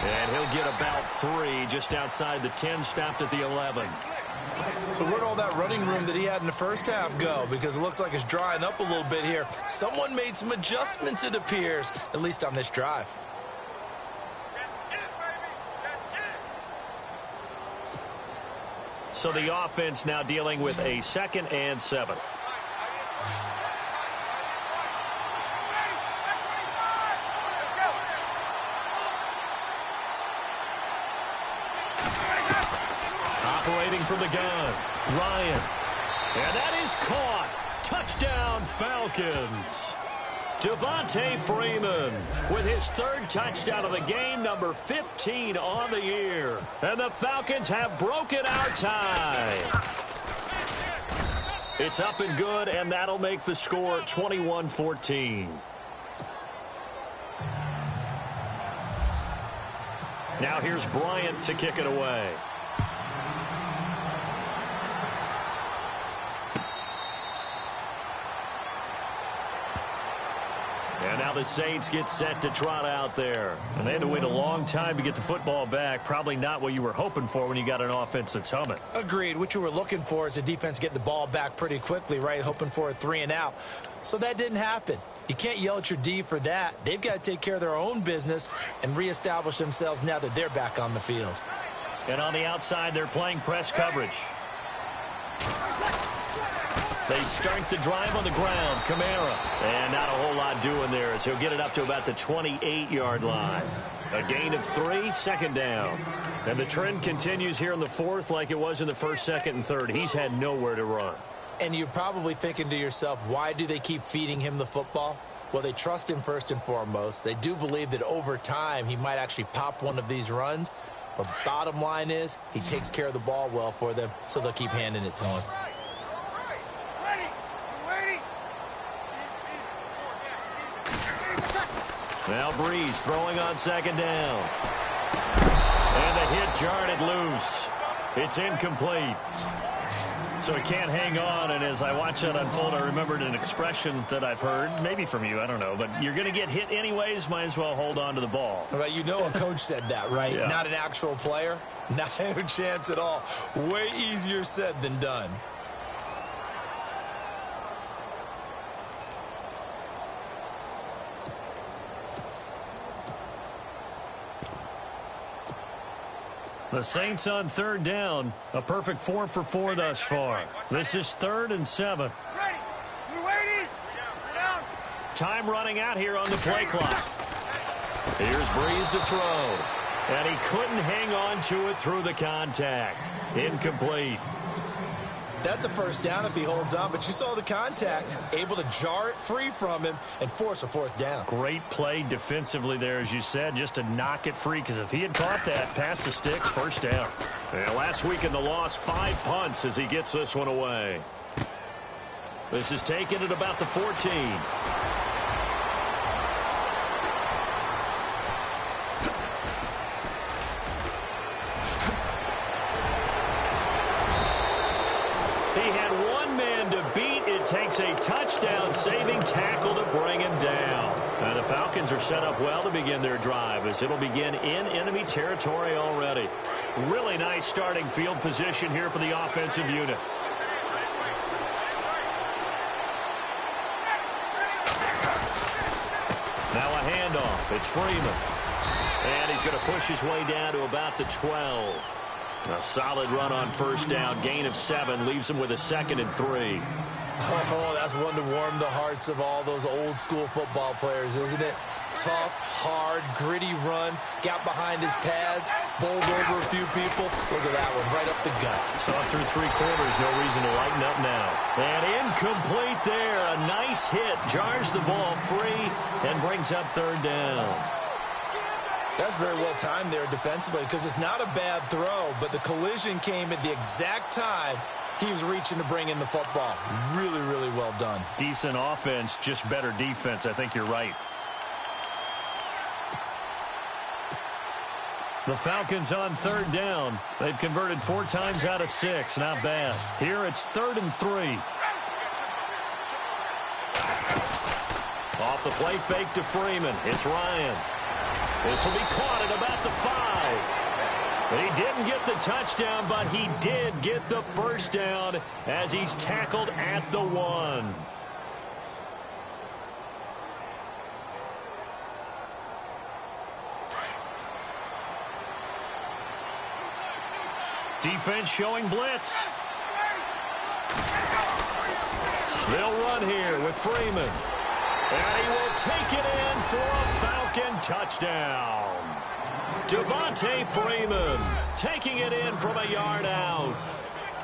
And he'll get about 3 just outside the 10, stopped at the 11. So where'd all that running room that he had in the first half go? Because it looks like it's drying up a little bit here. Someone made some adjustments, it appears, at least on this drive. So the offense now dealing with a 2nd and 7. Operating from the gun, Ryan. And that is caught. Touchdown, Falcons. Devontae Freeman with his 3rd touchdown of the game, number 15 on the year. And the Falcons have broken our tie. It's up and good, and that'll make the score 21-14. Now here's Bryant to kick it away. And now the Saints get set to trot out there. And they had to wait a long time to get the football back. Probably not what you were hoping for when you got an offense that's humming. Agreed. What you were looking for is a defense getting the ball back pretty quickly, right? Hoping for a 3 and out. So that didn't happen. You can't yell at your D for that. They've got to take care of their own business and reestablish themselves now that they're back on the field. And on the outside, they're playing press coverage. They start the drive on the ground. Kamara. And not a whole lot doing there as he'll get it up to about the 28-yard line. A gain of 3, 2nd down. And the trend continues here in the 4th like it was in the 1st, 2nd, and 3rd. He's had nowhere to run. And you're probably thinking to yourself, why do they keep feeding him the football? Well, they trust him first and foremost. They do believe that over time he might actually pop one of these runs. But bottom line is he takes care of the ball well for them, so they'll keep handing it to him. Now Breeze throwing on 2nd down. And the hit jarred it loose. It's incomplete. So he can't hang on, and as I watch that unfold, I remembered an expression that I've heard, maybe from you, I don't know, but you're going to get hit anyways, might as well hold on to the ball. Right, you know a coach said that, right? Yeah. Not an actual player. Not a chance at all. Way easier said than done. The Saints on third down. A perfect 4 for 4 thus far. This is 3rd and 7. Ready. We're waiting. Down. Time running out here on the play clock. Here's Breeze to throw. And he couldn't hang on to it through the contact. Incomplete. That's a first down if he holds on, but you saw the contact, able to jar it free from him and force a 4th down. Great play defensively there, as you said, just to knock it free, because if he had caught that, pass the sticks, first down. And last week in the loss, 5 punts as he gets this one away. This is taken at about the 14. Takes a touchdown-saving tackle to bring him down. And the Falcons are set up well to begin their drive as it'll begin in enemy territory already. Really nice starting field position here for the offensive unit. Now a handoff. It's Freeman. And he's going to push his way down to about the 12. A solid run on first down. Gain of 7 leaves him with a 2nd and 3. Oh, that's one to warm the hearts of all those old-school football players, isn't it? Tough, hard, gritty run. Got behind his pads, bowled over a few people. Look at that one, right up the gut. Saw through 3 quarters, no reason to lighten up now. And incomplete there. A nice hit. Jars the ball free and brings up 3rd down. That's very well timed there defensively because it's not a bad throw, but the collision came at the exact time he was reaching to bring in the football. Really, really well done. Decent offense, just better defense. I think you're right. The Falcons on 3rd down. They've converted 4 times out of 6. Not bad. Here it's 3rd and 3. Off the play fake to Freeman. It's Ryan. This will be caught at about the 5. He didn't get the touchdown, but he did get the first down as he's tackled at the 1. Defense showing blitz. They'll run here with Freeman. And he will take it in for a Falcon touchdown. Devontae Freeman taking it in from a yard out.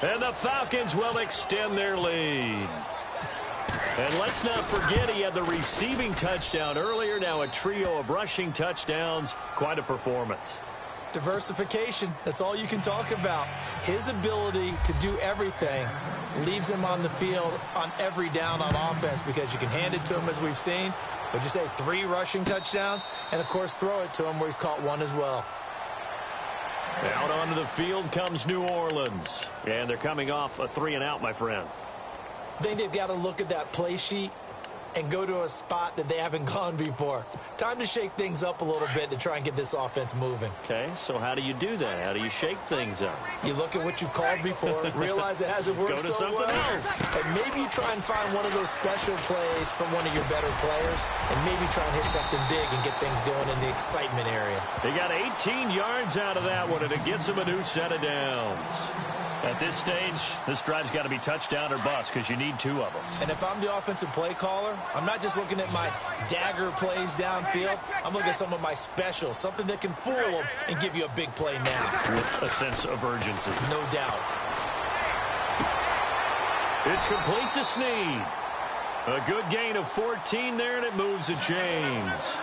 And the Falcons will extend their lead. And let's not forget he had the receiving touchdown earlier. Now a trio of rushing touchdowns. Quite a performance. Diversification, that's all you can talk about. His ability to do everything leaves him on the field on every down on offense because you can hand it to him as we've seen. Would you say 3 rushing touchdowns? And, of course, throw it to him where he's caught 1 as well. Out onto the field comes New Orleans. And they're coming off a 3-and-out, my friend. I think they've got to look at that play sheet and go to a spot that they haven't gone before. Time to shake things up a little bit to try and get this offense moving. Okay, so how do you do that? How do you shake things up? You look at what you've called before, realize it hasn't worked go to so something well. else. And maybe you try and find one of those special plays from one of your better players, and maybe try and hit something big and get things going in the excitement area. They got 18 yards out of that one, and it gets them a new set of downs. At this stage, this drive's got to be touchdown or bust because you need 2 of them. And if I'm the offensive play caller, I'm not just looking at my dagger plays downfield. I'm looking at some of my specials, something that can fool them and give you a big play now. With a sense of urgency. No doubt. It's complete to Snead. A good gain of 14 there, and it moves the chains.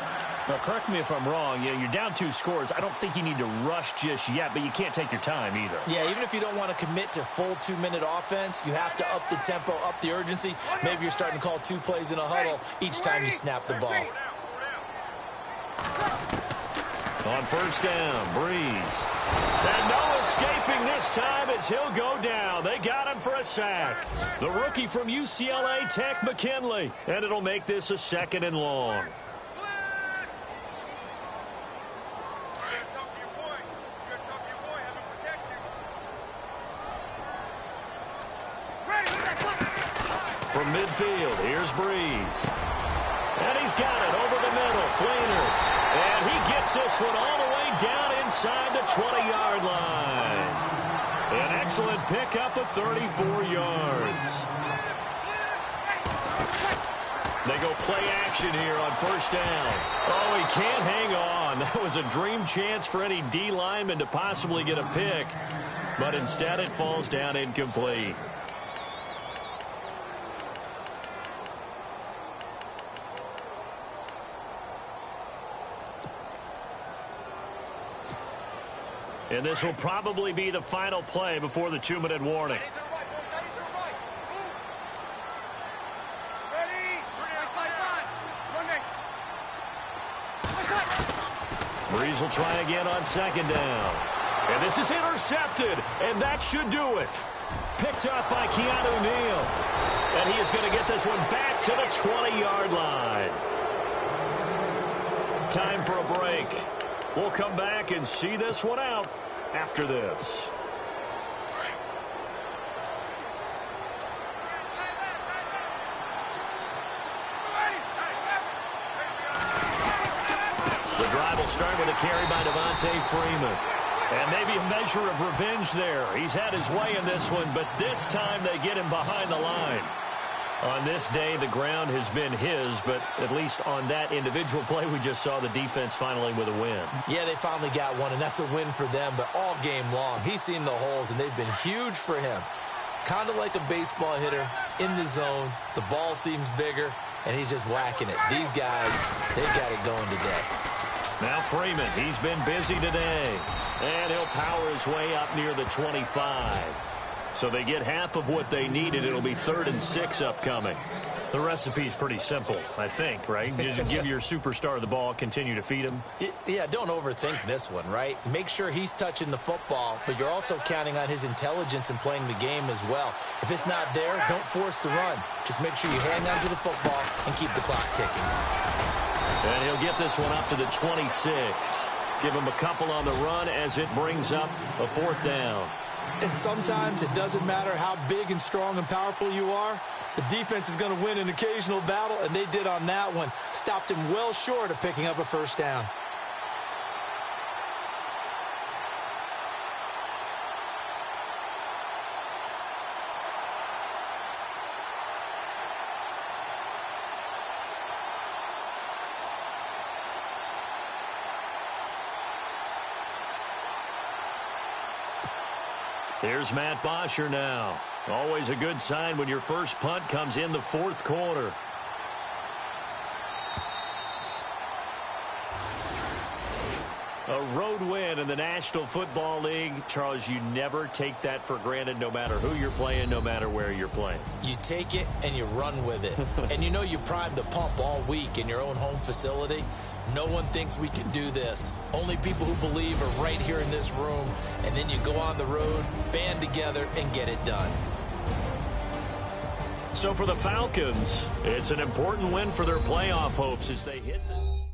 Now, correct me if I'm wrong. You're down 2 scores. I don't think you need to rush just yet, but you can't take your time either. Yeah, even if you don't want to commit to full 2-minute offense, you have to up the tempo, up the urgency. Maybe you're starting to call 2 plays in a huddle each time you snap the ball. On first down, Breeze. And no escaping this time as he'll go down. They got him for a sack. The rookie from UCLA, Tech McKinley. And it'll make this a 2nd and long. From midfield, here's Breeze. And he's got it over the middle. Fleener. And he gets this one all the way down inside the 20-yard line. An excellent pickup of 34 yards. They go play action here on first down. Oh, he can't hang on. That was a dream chance for any D lineman to possibly get a pick. But instead it falls down incomplete. And this will probably be the final play before the 2-minute warning. Breeze will try again on 2nd down. And this is intercepted, and that should do it. Picked up by Keanu Neal. And he is going to get this one back to the 20-yard line. Time for a break. We'll come back and see this one out after this. The drive will start with a carry by Devontae Freeman. And maybe a measure of revenge there. He's had his way in this one, but this time they get him behind the line. On this day, the ground has been his, but at least on that individual play, we just saw the defense finally with a win. Yeah, they finally got one, and that's a win for them, but all game long, he's seen the holes, and they've been huge for him. Kind of like a baseball hitter in the zone. The ball seems bigger, and he's just whacking it. These guys, they've got it going today. Now Freeman, he's been busy today, and he'll power his way up near the 25. So they get half of what they needed. It'll be 3rd and 6 upcoming. The recipe's pretty simple, I think, right? Just give your superstar the ball, continue to feed him. Yeah, don't overthink this one, right? Make sure he's touching the football, but you're also counting on his intelligence in playing the game as well. If it's not there, don't force the run. Just make sure you hang on to the football and keep the clock ticking. And he'll get this one up to the 26. Give him a couple on the run as it brings up a 4th down. And sometimes it doesn't matter how big and strong and powerful you are. The defense is going to win an occasional battle, and they did on that one. Stopped him well short of picking up a 1st down. Here's Matt Bosher now. Always a good sign when your first punt comes in the 4th quarter. A road win in the National Football League. Charles, you never take that for granted no matter who you're playing, no matter where you're playing. You take it and you run with it. And you know you primed the pump all week in your own home facility. No one thinks we can do this. Only people who believe are right here in this room. And then you go on the road, band together, and get it done. So for the Falcons, it's an important win for their playoff hopes as they hit the...